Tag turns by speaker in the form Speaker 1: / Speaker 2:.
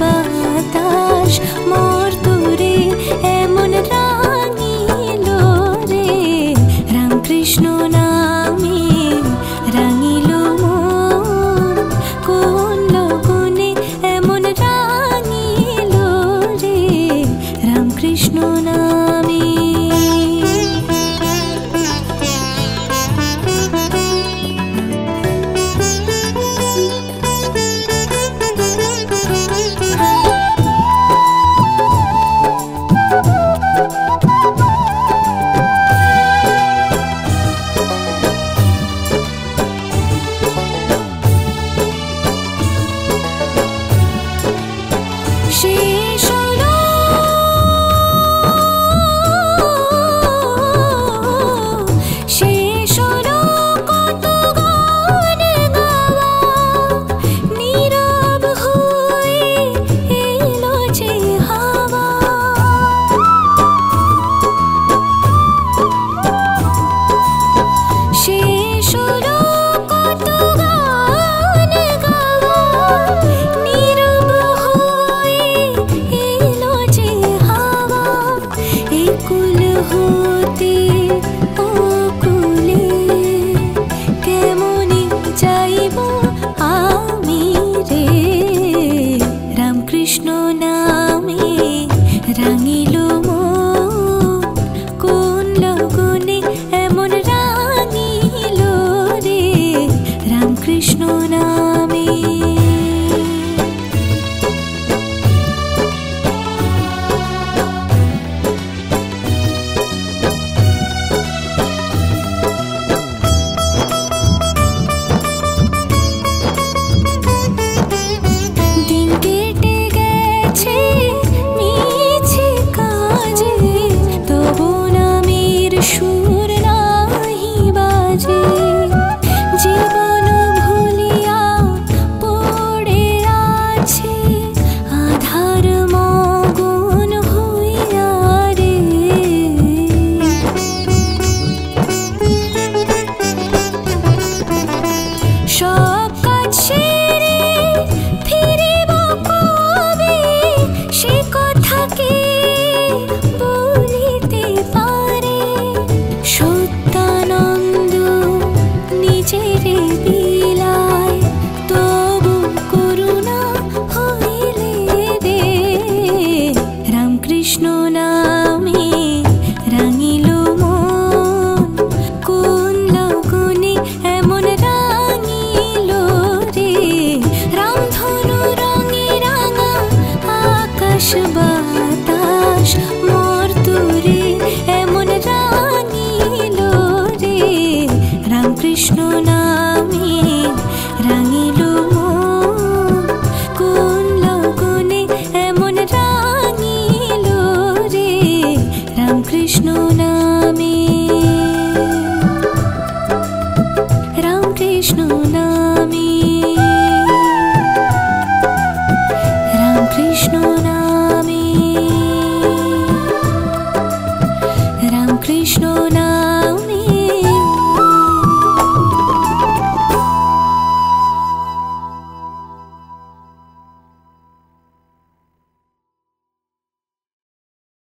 Speaker 1: বাতাস মোর তোরে এমন রাঙিল রে, রামকৃষ্ণ নামে রাঙিল মন, কোন লগনে এমন রাঙিল রে, রামকৃষ্ণ নামে। কৃষ্ণ নামে রাঙিল মন, কোন লগনে এমন রাঙিল রে, রামকৃষ্ণ নামে। কৃষ্ণ নামে রাঙিল মন, কোন লগনে এমন রাঙিল রে, রামধনু রঙে রাঙা আকাশ বাতাস মোর তোরে এমন রাঙিল রে, রামকৃষ্ণ নামে রাঙিল মন, কোন লগনে এমন রাঙিল রে, রামকৃষ্ণ নামে। রামকৃষ্ণ নামে, রামকৃষ্ণ নামে, রামকৃষ্ণ নামে।